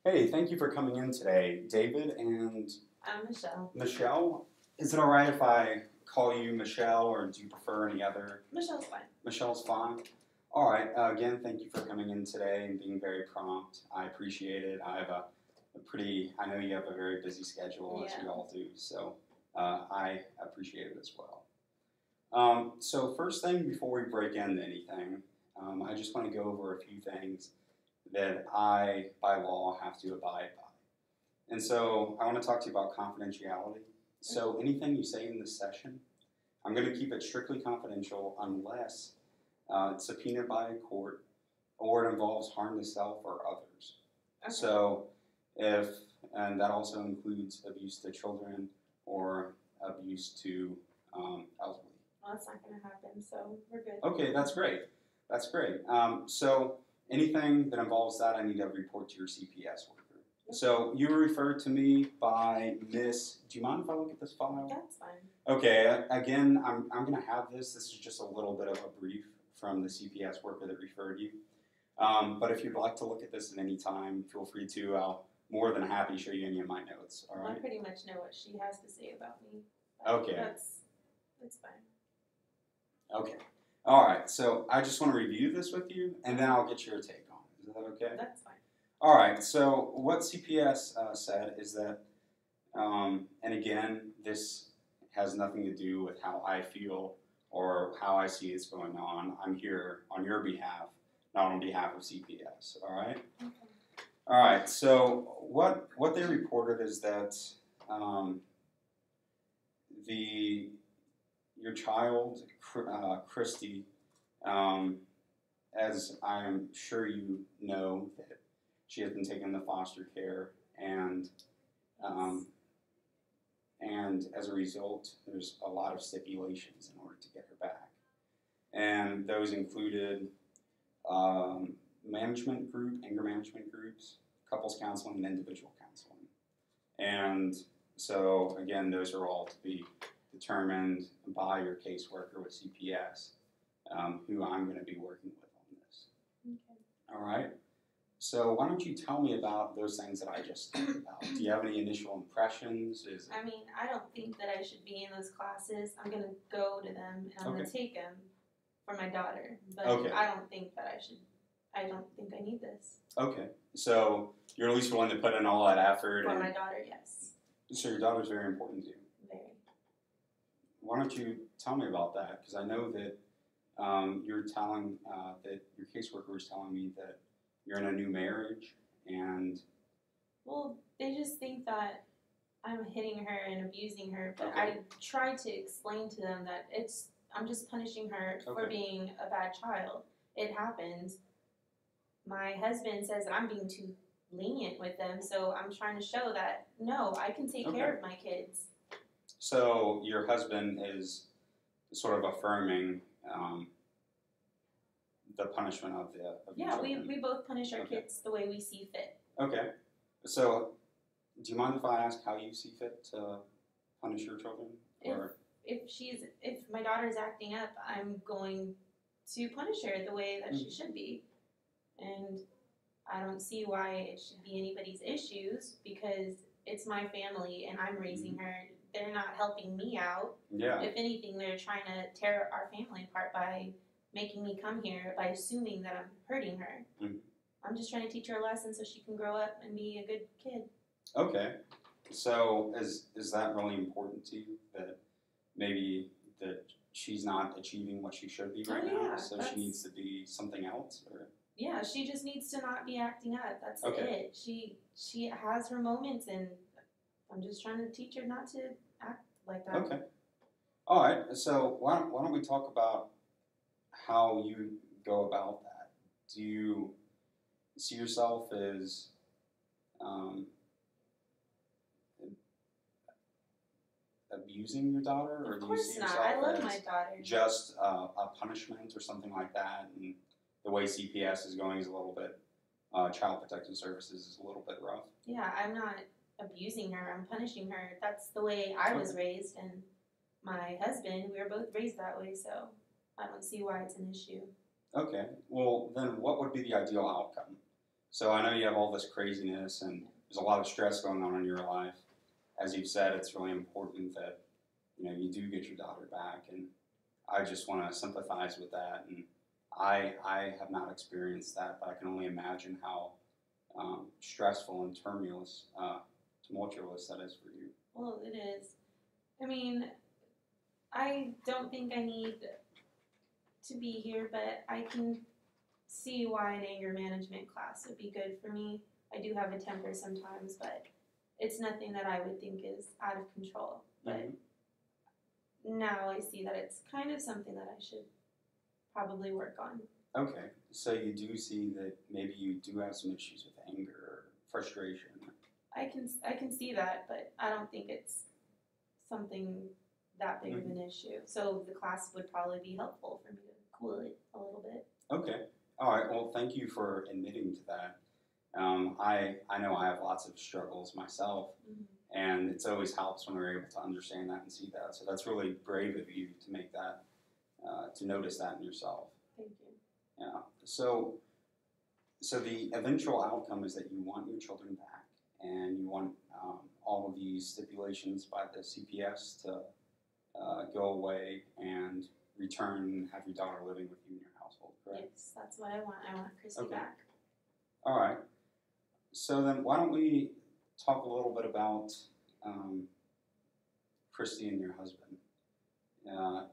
Hey, thank you for coming in today, David and I'm Michelle. Michelle. Is it all right if I call you Michelle, or do you prefer any other? Michelle's fine. Michelle's fine. All right. Again, thank you for coming in today and being very prompt. I appreciate it. I have a pretty. I know you have a very busy schedule, as we all do. So I appreciate it as well. So first thing, before we break into anything, I just want to go over a few things that I, by law, have to abide by. And so I want to talk to you about confidentiality. So anything you say in this session, I'm going to keep it strictly confidential unless it's subpoenaed by a court or it involves harm to self or others. Okay. So and that also includes abuse to children or abuse to elderly. Well, that's not going to happen, so we're good. Okay, that's great. That's great. So anything that involves that, I need to report to your CPS worker. So you were referred to me by Miss. Do you mind if I look at this file? That's fine. Okay. Again, I'm going to have this. This is just a little bit of a brief from the CPS worker that referred you. But if you'd like to look at this at any time, feel free to. I'll more than happy to show you any of my notes. All right. I pretty much know what she has to say about me. Okay. That's fine. Okay. All right. So I just want to review this with you, and then I'll get your take on it. Is that okay? That's fine. All right. So what CPS said is that, and again, this has nothing to do with how I feel or how I see it's going on. I'm here on your behalf, not on behalf of CPS. All right. Okay. All right. So what they reported is that your child, Christy, as I'm sure you know, that she has been taken into foster care, and as a result, there's a lot of stipulations in order to get her back, and those included anger management groups, couples counseling, and individual counseling, and so again, those are all to be determined by your caseworker with CPS, who I'm going to be working with on this. Okay. All right. So why don't you tell me about those things that I just talked about? Do you have any initial impressions? I mean, I don't think that I should be in those classes. I'm going to go to them, and I'm going to take them for my daughter. But I don't think that I should. I don't think I need this. Okay. So you're at least willing to put in all that effort? For my daughter, yes. So your daughter's very important to you? Very. Why don't you tell me about that? Because I know that you're telling, that your caseworker was telling me that you're in a new marriage, and... Well, they just think that I'm hitting her and abusing her, but I try to explain to them that I'm just punishing her for being a bad child. It happens. My husband says that I'm being too lenient with them, so I'm trying to show that, no, I can take care of my kids. So your husband is sort of affirming the punishment of the children. we both punish our kids the way we see fit. Okay. So do you mind if I ask how you see fit to punish your children? Or If my daughter's acting up, I'm going to punish her the way that she should be. And I don't see why it should be anybody's issues, because it's my family and I'm raising her. They're not helping me out. Yeah. If anything, they're trying to tear our family apart by making me come here, by assuming that I'm hurting her. Mm-hmm. I'm just trying to teach her a lesson so she can grow up and be a good kid. Okay. So is that really important to you, that maybe that she's not achieving what she should be right now, so she needs to be something else? Or? Yeah, she just needs to not be acting up. That's it. She has her moments, and I'm just trying to teach her not to act like that. Okay. All right. So why don't we talk about how you go about that? Do you see yourself as abusing your daughter, or do you see yourself I love as my daughter. Just a punishment or something like that? And the way CPS is going is a little bit, Child Protective Services is a little bit rough. Yeah, I'm not abusing her. I'm punishing her. That's the way I was raised, and my husband, we were both raised that way, so I don't see why it's an issue. Okay. Well, then what would be the ideal outcome? So I know you have all this craziness and there's a lot of stress going on in your life. As you've said, it's really important that you do get your daughter back, and I just want to sympathize with that. And I have not experienced that, but I can only imagine how stressful and tumultuous that is for you. Well, it is. I mean, I don't think I need to be here, but I can see why an anger management class would be good for me. I do have a temper sometimes, but it's nothing that I would think is out of control. But now I see that it's kind of something that I should probably work on. Okay, so you do see that maybe you do have some issues with anger or frustration. I can see that, but I don't think it's something that big of an issue. So the class would probably be helpful for me to cool it a little bit. Okay. All right. Well, thank you for admitting to that. I know I have lots of struggles myself, and it's always helps when we're able to understand that and see that. So that's really brave of you to make that, to notice that in yourself. Thank you. Yeah. So the eventual outcome is that you want your children back, and you want all of these stipulations by the CPS to go away and return and have your daughter living with you in your household, correct? Yes, that's what I want. I want Christy back. All right. So then why don't we talk a little bit about Christy and your husband.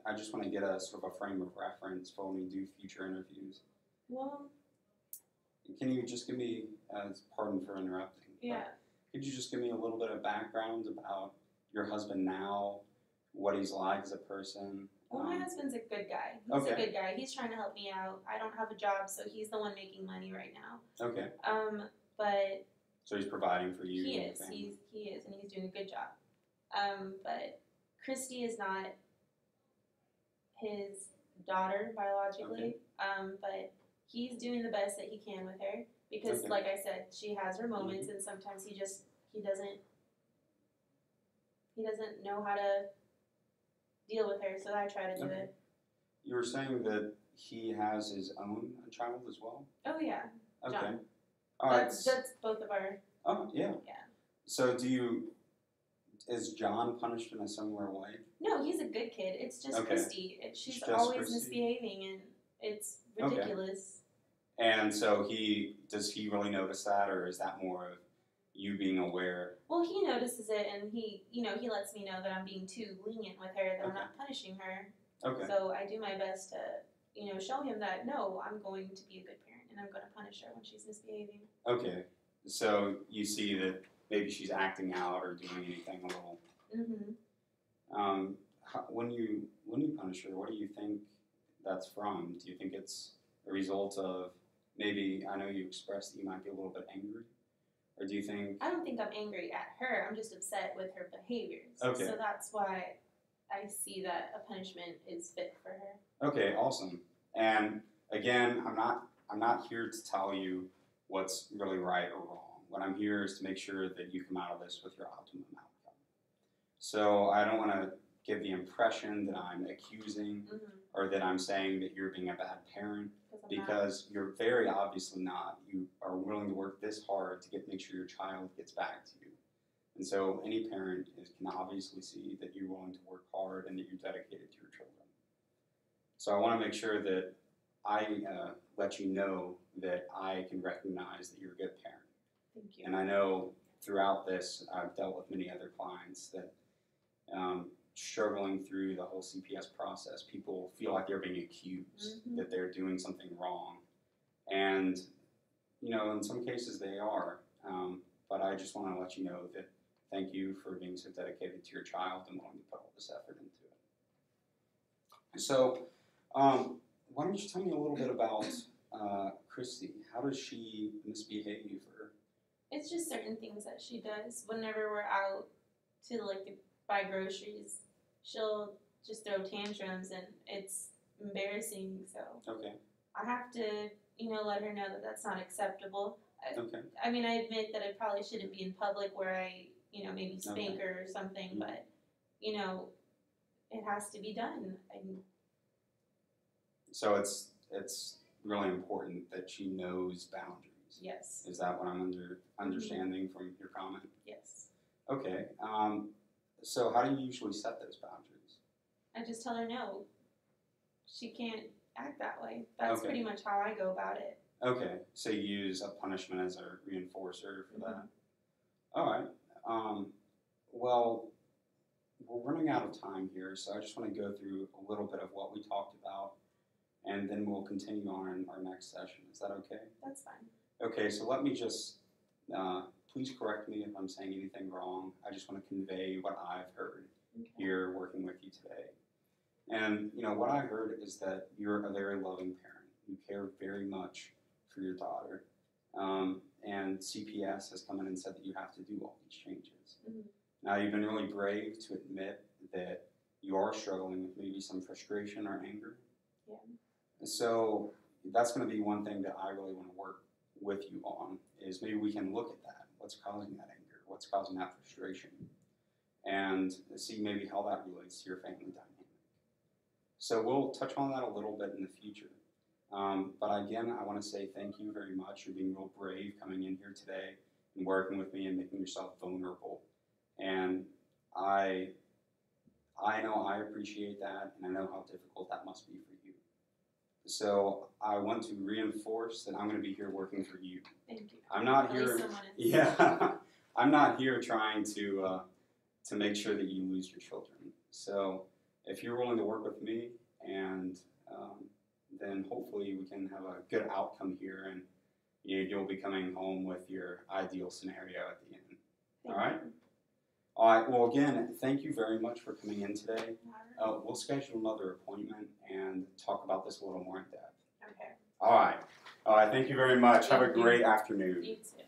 I just want to get a sort of a frame of reference for when we do future interviews. Well, can you just give me, pardon for interrupting, yeah. Could you just give me a little bit of background about your husband now, what he's like as a person? Well, my husband's a good guy. He's a good guy. He's trying to help me out. I don't have a job, so he's the one making money right now. Okay. But so he's providing for you. He is. He is, and he's doing a good job. But Christy is not his daughter biologically. But he's doing the best that he can with her because, like I said, she has her moments, and sometimes he doesn't know how to deal with her, so I try to do it. You were saying that he has his own child as well? Oh, yeah. Okay. John. All right. That's both of our... Oh, yeah. Yeah. So is John punished in a similar way? No, he's a good kid. It's just Christy. She's always misbehaving, and it's ridiculous. Okay. And so does he really notice that, or is that more of you being aware? Well, he notices it, and he lets me know that I'm being too lenient with her, that I'm not punishing her. Okay. So I do my best to, show him that, no, I'm going to be a good parent, and I'm going to punish her when she's misbehaving. Okay. So you see that maybe she's acting out or doing anything a little. When you punish her, what do you think that's from? Do you think it's a result of maybe, I know you expressed that you might be a little bit angry? Or do you think... I don't think I'm angry at her. I'm just upset with her behaviors. Okay. So that's why I see that a punishment is fit for her. Okay, awesome. And again, I'm not here to tell you what's really right or wrong. What I'm here is to make sure that you come out of this with your optimum outcome. So I don't want to give the impression that I'm accusing or that I'm saying that you're being a bad parent, because you're very obviously not. You are willing to work this hard to make sure your child gets back to you. And so any parent can obviously see that you're willing to work hard and that you're dedicated to your children. So I want to make sure that I let you know that I can recognize that you're a good parent. Thank you. And I know throughout this, I've dealt with many other clients that struggling through the whole CPS process, people feel like they're being accused, that they're doing something wrong. And, in some cases they are. But I just want to let you know that thank you for being so dedicated to your child and wanting to put all this effort into it. So, why don't you tell me a little bit about Christy? How does she misbehave? It's just certain things that she does. Whenever we're out to buy groceries, she'll just throw tantrums, and it's embarrassing. So I have to, let her know that that's not acceptable. I mean, I admit that I probably shouldn't be in public where I, maybe spank her or something, but it has to be done. So it's really important that she knows boundaries. Yes. Is that what I'm understanding from your comment? Yes. Okay. So how do you usually set those boundaries? I just tell her no. She can't act that way. That's Okay. pretty much how I go about it. Okay. So you use a punishment as a reinforcer for that. All right. Well, we're running out of time here, so I just want to go through a little bit of what we talked about, and then we'll continue on in our next session. Is that okay? That's fine. Okay, so let me just, please correct me if I'm saying anything wrong. I just want to convey what I've heard here working with you today. And, you know, what I heard is that you're a very loving parent. You care very much for your daughter. And CPS has come in and said that you have to do all these changes. Now, you've been really brave to admit that you are struggling with maybe some frustration or anger. Yeah. So that's going to be one thing that I really want to work with you on, is maybe we can look at that. What's causing that anger? What's causing that frustration? And see maybe how that relates to your family dynamic. So we'll touch on that a little bit in the future. But again, I want to say thank you very much for being real brave coming in here today and working with me and making yourself vulnerable. And I know I appreciate that, and I know how difficult that must be for you. So I want to reinforce that I'm going to be here working for you. Thank you. I'm not here. Yeah, I'm not here trying to make sure that you lose your children. So if you're willing to work with me, and then hopefully we can have a good outcome here, and you'll be coming home with your ideal scenario at the end. All right? All right. Well, again, thank you very much for coming in today. We'll schedule another appointment and talk about this a little more in depth. Okay. All right. All right. Thank you very much. Have a great afternoon. You too.